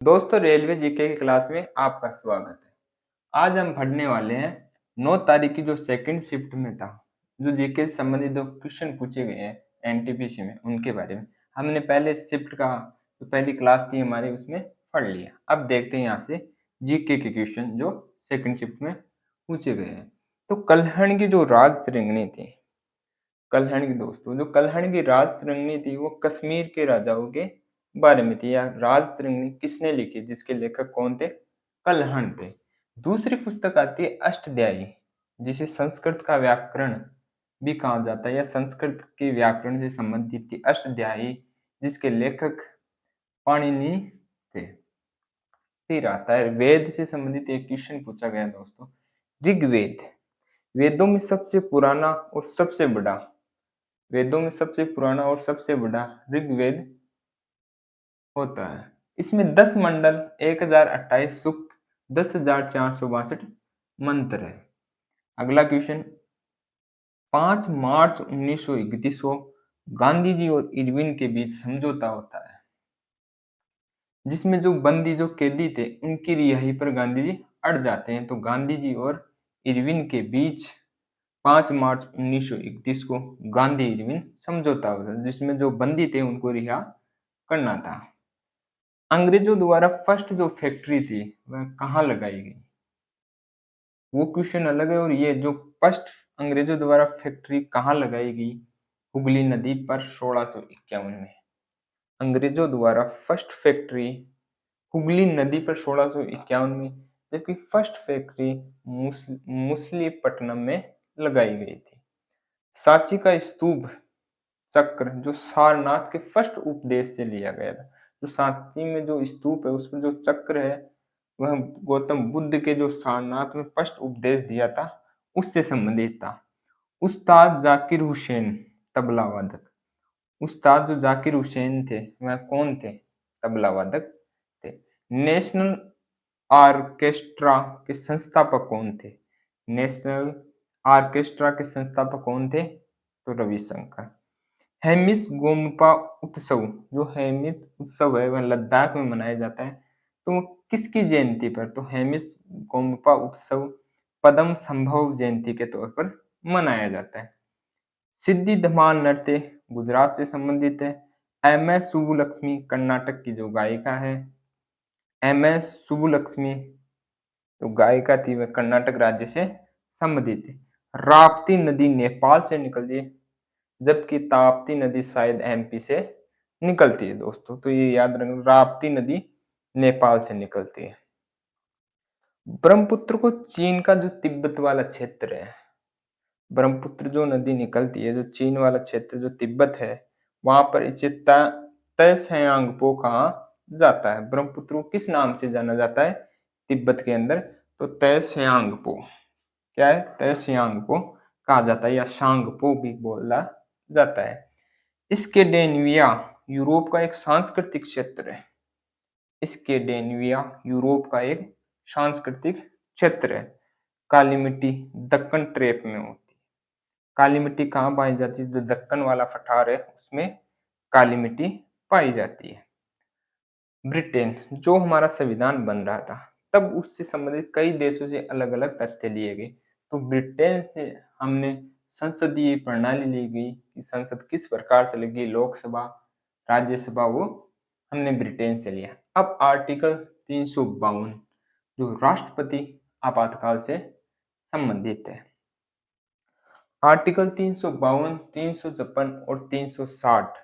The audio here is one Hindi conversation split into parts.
दोस्तों रेलवे जीके की क्लास में आपका स्वागत है। आज हम पढ़ने वाले हैं 9 तारीख की जो सेकंड शिफ्ट में था, जो जीके से संबंधित जो क्वेश्चन पूछे गए हैं एनटीपीसी में, उनके बारे में। हमने पहले शिफ्ट का जो पहली क्लास थी हमारी उसमें पढ़ लिया। अब देखते हैं यहाँ से जीके के क्वेश्चन जो सेकंड शिफ्ट में पूछे गए हैं। तो कल्हण की जो राज तिरंगनी थी, कल्हण की दोस्तों जो कल्हण की राज तिरंगनी थी वो कश्मीर के राजाओं के बारे में थी। या राज तिरंगनी किसने लिखी, जिसके लेखक कौन थे? कल्हण थे। दूसरी पुस्तक आती है अष्टध्यायी, जिसे संस्कृत का व्याकरण भी कहा जाता है या संस्कृत के व्याकरण से संबंधित थी अष्टध्यायी, जिसके लेखक पाणिनि थे। फिर आता है वेद से संबंधित एक क्वेश्चन पूछा गया दोस्तों, ऋग्वेद वेदों में सबसे पुराना और सबसे बड़ा, वेदों में सबसे पुराना और सबसे बड़ा ऋग्वेद होता है। इसमें 10 मंडल, 1028 सूक्त, 10,462 मंत्र है। अगला क्वेश्चन, 5 मार्च 1931 को गांधी जी और इरविन के बीच समझौता होता है, जिसमें जो बंदी जो कैदी थे उनकी रिहाई पर गांधी जी अड़ जाते हैं। तो गांधी जी और इरविन के बीच 5 मार्च 1931 को गांधी इरविन समझौता होता है, जिसमें जो बंदी थे उनको रिहा करना था। अंग्रेजों द्वारा फर्स्ट जो फैक्ट्री थी वह कहाँ लगाई गई, वो क्वेश्चन अलग है। और ये जो फर्स्ट अंग्रेजों द्वारा फैक्ट्री कहाँ लगाई गई, हुगली नदी पर 1651 में। अंग्रेजों द्वारा फर्स्ट फैक्ट्री हुगली नदी पर 1651 में, जबकि फर्स्ट फैक्ट्री मुसलीपट्टनम में लगाई गई थी। सांची का स्तूप चक्र जो सारनाथ के फर्स्ट उपदेश से लिया गया था। जो सांची में जो स्तूप है उसमें जो चक्र है वह गौतम बुद्ध के जो सारनाथ में फर्स्ट उपदेश दिया था उससे संबंधित था। उस्ताद जाकिर हुसैन तबला वादक, उस्ताद जो जाकिर हुसैन थे वह कौन थे? तबला वादक थे। नेशनल ऑर्केस्ट्रा के संस्थापक कौन थे? नेशनल ऑर्केस्ट्रा के संस्थापक कौन थे? तो रविशंकर। हेमिस गोम्पा उत्सव, जो हेमिस उत्सव है वह लद्दाख में मनाया जाता है, तो वो किसकी जयंती पर? तो हेमिस गोम्पा उत्सव पद्म संभव जयंती के तौर पर मनाया जाता है। सिद्धि धमाल नृत्य गुजरात से संबंधित है। एम एस सुब्बुलक्ष्मी कर्नाटक की जो गायिका है, एम एस सुब्बुलक्ष्मी जो गायिका थी वह कर्नाटक राज्य से संबंधित है। राप्ती नदी नेपाल से निकलती है, जबकि ताप्ती नदी शायद एमपी से निकलती है दोस्तों। तो ये याद रखना, राप्ती नदी नेपाल से निकलती है। ब्रह्मपुत्र को चीन का जो तिब्बत वाला क्षेत्र है, ब्रह्मपुत्र जो नदी निकलती है, जो चीन वाला क्षेत्र जो तिब्बत है, वहां पर इसे तैसयांगपो कहा जाता है। ब्रह्मपुत्र को किस नाम से जाना जाता है तिब्बत के अंदर? तो तैसयांगपो। क्या है? तैसयांगपो कहा जाता है, या शांगपो भी बोला जाता है। स्केंडिनेविया यूरोप का एक सांस्कृतिक क्षेत्र है। स्केंडिनेविया यूरोप का एक सांस्कृतिक क्षेत्र है। काली मिट्टी दक्कन ट्रेप में होती है। काली मिट्टी कहाँ पाई जाती है? जो दक्कन वाला पठार है उसमें काली मिट्टी पाई जाती है। ब्रिटेन, जो हमारा संविधान बन रहा था तब उससे संबंधित कई देशों से अलग अलग तथ्य लिए गए। तो ब्रिटेन से हमने संसदीय प्रणाली ली गई कि संसद किस प्रकार से लगी, लोकसभा राज्यसभा, वो हमने ब्रिटेन से लिया। अब आर्टिकल 352 जो राष्ट्रपति आपातकाल से संबंधित है। आर्टिकल 352, 356 और 360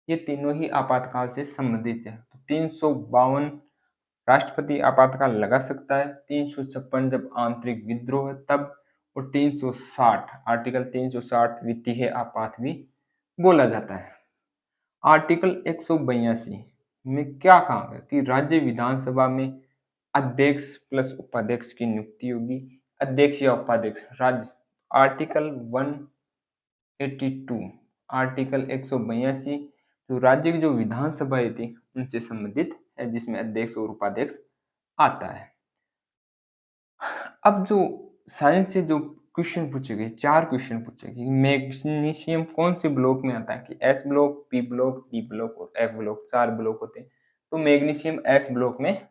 ये तीनों ही आपातकाल से संबंधित है। तो 352 राष्ट्रपति आपातकाल लगा सकता है, 356 जब आंतरिक विद्रोह है तब, और 360 आर्टिकल 360 वित्तीय आपात भी बोला जाता है। आर्टिकल 182 में क्या कहा है कि राज्य विधानसभा में अध्यक्ष प्लस उपाध्यक्ष की नियुक्ति होगी। अध्यक्ष या उपाध्यक्ष राज्य, आर्टिकल 182 आर्टिकल 182 जो राज्य की जो विधानसभाएं थी उनसे संबंधित है, जिसमें अध्यक्ष और उपाध्यक्ष आता है। अब जो साइंस से जो क्वेश्चन पूछे गए, 4 क्वेश्चन पूछे गए। मैग्नीशियम कौन से ब्लॉक में आता है? कि S block, P block, D block और एफ ब्लॉक, 4 ब्लॉक होते हैं। तो मैग्नीशियम एस ब्लॉक में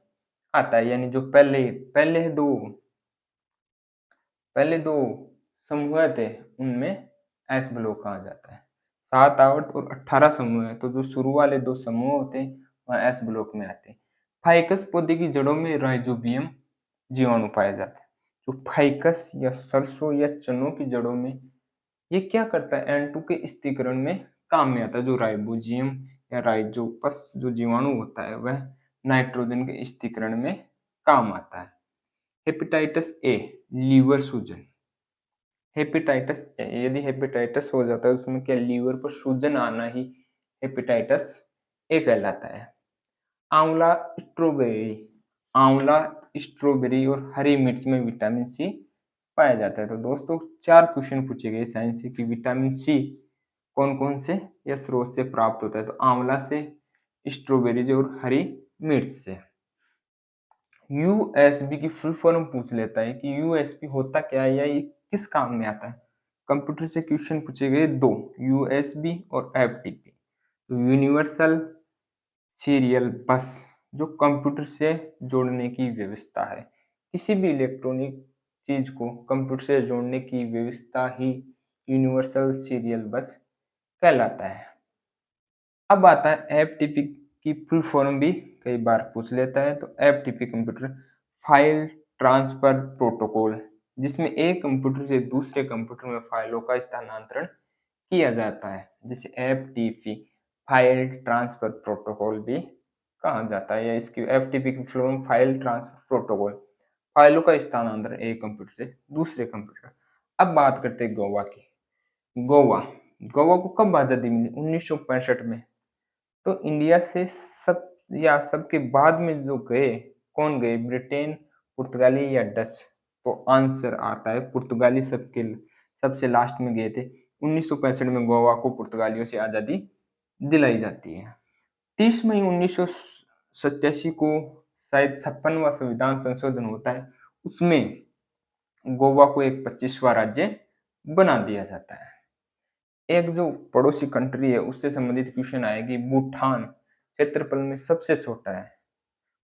आता है, यानी जो पहले दो समूह थे उनमें एस ब्लॉक कहा जाता है। 7 आवर्त और 18 समूह है, तो जो शुरू वाले 2 समूह होते हैं वह एस ब्लॉक में आते हैं। फाइकस पौधे की जड़ों में राइजोबियम जीवाणु पाया जाता है। जो फाइकस या सरसों या चनों की जड़ों में ये क्या करता है, N2 के स्थिरीकरण में काम में आता है। जो राइबोजियम या राइजोपस जो जीवाणु होता है वह नाइट्रोजन के स्थिरीकरण में काम आता है। हेपेटाइटिस ए, लीवर सूजन। हेपेटाइटिस ए, यदि हेपेटाइटिस हो जाता है उसमें क्या लीवर पर सूजन आना ही हेपेटाइटिस ए कहलाता है। आंवला आंवला स्ट्रॉबेरी और हरी मिर्च में विटामिन सी पाया जाता है। तो दोस्तों 4 क्वेश्चन पूछे गए साइंस से कि विटामिन सी कौन कौन से या स्रोत से प्राप्त होता है, तो आंवला से, स्ट्रॉबेरी से और हरी मिर्च से। यूएसबी की फुल फॉर्म पूछ लेता है कि यूएसबी होता क्या है या ये किस काम में आता है। कंप्यूटर से क्वेश्चन पूछे गए 2, यूएसबी और एफटीपी। तो यूनिवर्सल सीरियल बस जो कंप्यूटर से जोड़ने की व्यवस्था है, किसी भी इलेक्ट्रॉनिक चीज को कंप्यूटर से जोड़ने की व्यवस्था ही यूनिवर्सल सीरियल बस कहलाता है। अब आता है एफटीपी की फुल फॉर्म भी कई बार पूछ लेता है। तो FTP computer file transfer protocol, जिसमें एक कंप्यूटर से दूसरे कंप्यूटर में फाइलों का स्थानांतरण किया जाता है, जिसे एफटीपी फाइल ट्रांसफर प्रोटोकॉल भी कहा जाता है। या इसकी एफटीपी की full form file transfer protocol, फाइलों का स्थानांतरण एक कंप्यूटर से दूसरे कंप्यूटर। अब बात करते हैं गोवा की। गोवा गोवा को कब आजादी मिली? 1965 में। तो इंडिया से सबके बाद में जो गए, कौन गए? ब्रिटेन, पुर्तगाली या डच? तो आंसर आता है पुर्तगाली सबसे लास्ट में गए थे। 1965 में गोवा को पुर्तगालियों से आजादी दिलाई जाती है। 30 मई 1987 को शायद 56वां संविधान संशोधन होता है, उसमें गोवा को एक 25वां राज्य बना दिया जाता है। एक जो पड़ोसी कंट्री है उससे संबंधित क्वेश्चन आया कि भूटान क्षेत्रफल में सबसे छोटा है।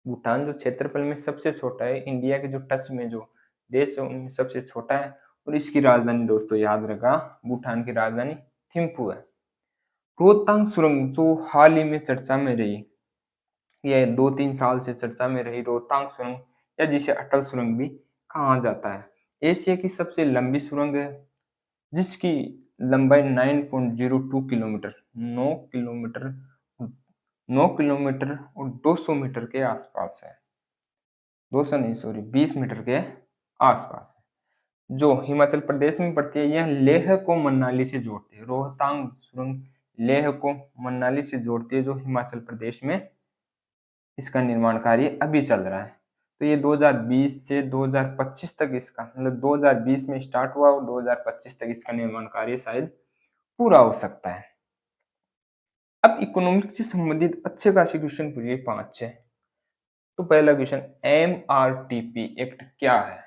भूटान जो क्षेत्रफल में सबसे छोटा है, इंडिया के जो टच में जो देश है उनमें सबसे छोटा है। और इसकी राजधानी दोस्तों याद रखा, भूटान की राजधानी थिम्पू है। रोहतांग सुरंग जो हाल ही में चर्चा में रही, यह 2-3 साल से चर्चा में रही रोहतांग सुरंग, या जिसे अटल सुरंग भी कहा जाता है, एशिया की सबसे लंबी सुरंग है, जिसकी लंबाई 9.02 किलोमीटर 9 किलोमीटर और 200 मीटर के आसपास है। 200 नहीं, सॉरी, 20 मीटर के आसपास है, जो हिमाचल प्रदेश में पड़ती है। यह लेह को मनाली से जोड़ती है। रोहतांग सुरंग लेह को मनाली से जोड़ती है, जो हिमाचल प्रदेश में इसका निर्माण कार्य अभी चल रहा है। तो ये 2020 से 2025 तक इसका, मतलब 2020 में स्टार्ट हुआ और 2025 तक इसका निर्माण कार्य शायद पूरा हो सकता है। अब इकोनॉमिक्स से संबंधित अच्छे खासे क्वेश्चन पूछिए 5-6। तो पहला क्वेश्चन, एमआरटीपी एक्ट क्या है?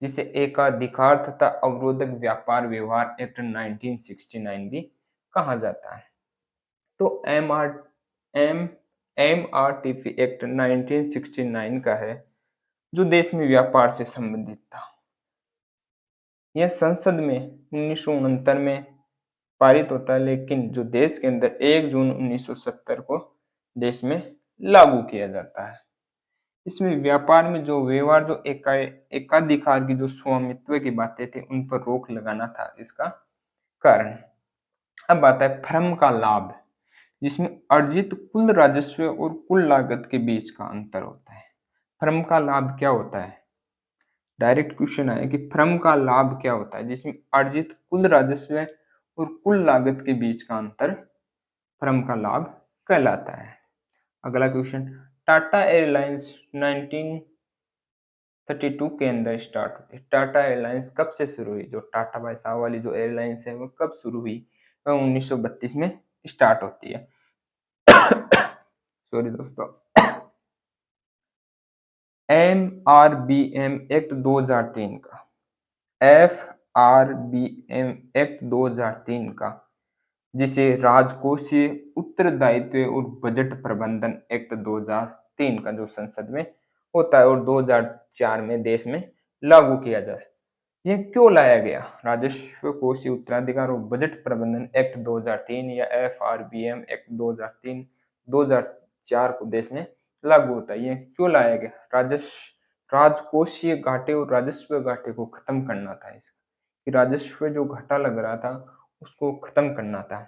जिसे एकाधिकार तथा अवरोधक व्यापार व्यवहार एक्ट 1969 भी कहा जाता है। तो एमआरटीपी एक्ट 1969 का है, जो देश में व्यापार से संबंधित था। यह संसद में 1969 में पारित होता है, लेकिन जो देश के अंदर 1 जून 1970 को देश में लागू किया जाता है। इसमें व्यापार में जो व्यवहार, जो एकाधिकार की जो स्वामित्व की बातें थी, उन पर रोक लगाना था इसका कारण। अब आता है फर्म का लाभ, जिसमें अर्जित कुल राजस्व और कुल लागत के बीच का अंतर होता है। फर्म का लाभ क्या होता है? डायरेक्ट क्वेश्चन है कि फर्म का लाभ क्या होता है, जिसमें अर्जित कुल राजस्व और कुल लागत के बीच का अंतर फर्म का लाभ कहलाता है। अगला क्वेश्चन, टाटा एयरलाइंस 1932 के अंदर स्टार्ट हुई। टाटा एयरलाइंस कब से शुरू हुई? जो टाटा भाई साहब वाली जो एयरलाइंस है वो कब शुरू हुई? वह 1932 में स्टार्ट होती है। सॉरी दोस्तों। एमआरबीएम एक्ट 2003 का, एफआरबीएम एक्ट 2003 का जिसे राजकोषीय उत्तरदायित्व और बजट प्रबंधन एक्ट 2003 का जो संसद में होता है और 2004 में देश में लागू किया जाए। यह क्यों लाया गया? राजस्व कोषीय उत्तराधिकार और बजट प्रबंधन एक्ट 2003 या FRBM एक्ट 2003 2004 को देश में लागू होता है। यह क्यों लाया गया? राजकोषीय घाटे और राजस्व घाटे को खत्म करना था। इसका कि राजस्व जो घाटा लग रहा था उसको खत्म करना था।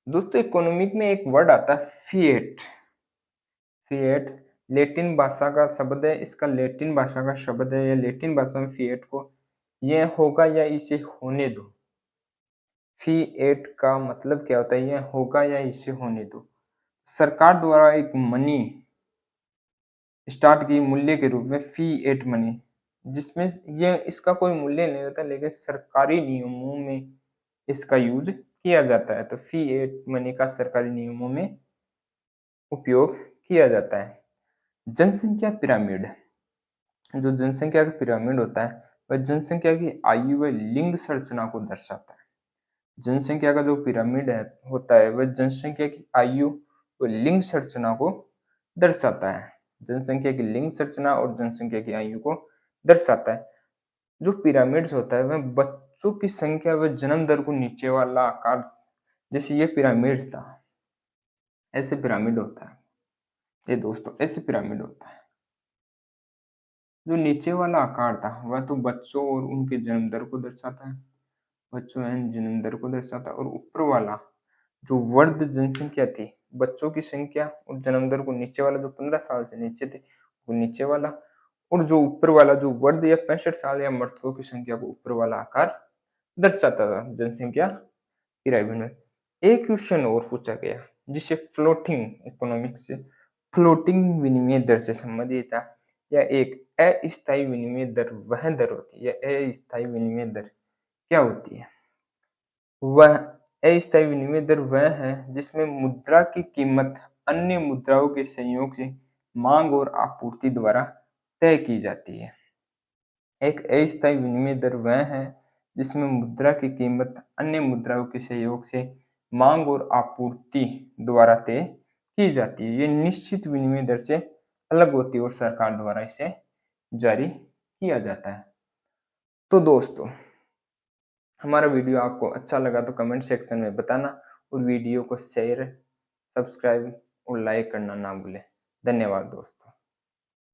दोस्तों, इकोनॉमिक में एक वर्ड आता है फिएट। फिएट लैटिन भाषा का शब्द है। इसका लैटिन भाषा का शब्द है या लैटिन भाषा में फिएट को यह होगा या इसे होने दो। फिएट का मतलब क्या होता है? यह होगा या इसे होने दो। सरकार द्वारा एक मनी स्टार्ट की मूल्य के रूप में फिएट मनी, जिसमें यह इसका कोई मूल्य नहीं होता लेकिन सरकारी नियमों में इसका यूज किया जाता है। तो फिएट मनी का सरकारी नियमों में उपयोग किया जाता है। जनसंख्या पिरामिड, जो जनसंख्या का पिरामिड होता है वह जनसंख्या की आयु व लिंग संरचना को दर्शाता है। जनसंख्या का जो पिरामिड है होता है वह जनसंख्या की आयु व लिंग संरचना को दर्शाता है। जनसंख्या की लिंग संरचना और जनसंख्या की आयु को दर्शाता है। जो पिरामिड्स होता है वह बच्चों की संख्या व जन्म दर को नीचे वाला आकार, जैसे ये पिरामिड था, ऐसे पिरामिड होता है। ये दोस्तों ऐसे पिरामिड होता है। जो नीचे वाला आकार था वह तो बच्चों और उनके जन्म दर को दर्शाता है, बच्चों एंड जन्म दर को दर्शाता है। और ऊपर वाला जो वर्ध जनसंख्या थी, बच्चों की संख्या और जन्म दर को नीचे वाला, जो 15 साल से नीचे थे वो नीचे वाला, और जो ऊपर वाला जो वर्ध या 65 साल या मृतकों की संख्या को ऊपर वाला आकार दर्शाता था जनसंख्या पिरामिड में। एक क्वेश्चन और पूछा गया जिसे फ्लोटिंग इकोनॉमिक्स से फ्लोटिंग विनिमय दर से संबंधित था, या एक अस्थायी विनिमय दर वह दर होती है, या अस्थायी विनिमय दर क्या होती है? वह अस्थायी विनिमय दर वह है जिसमें मुद्रा की कीमत अन्य मुद्राओं के संयोग से मांग और आपूर्ति द्वारा तय की जाती है। एक अस्थायी विनिमय दर वह है जिसमें मुद्रा की कीमत अन्य मुद्राओं के सहयोग से मांग और आपूर्ति द्वारा तय की जाती है। ये निश्चित विनिमय दर से अलग होती है और सरकार द्वारा इसे जारी किया जाता है। तो दोस्तों, हमारा वीडियो आपको अच्छा लगा तो कमेंट सेक्शन में बताना और वीडियो को शेयर, सब्सक्राइब और लाइक करना ना भूलें। धन्यवाद दोस्तों।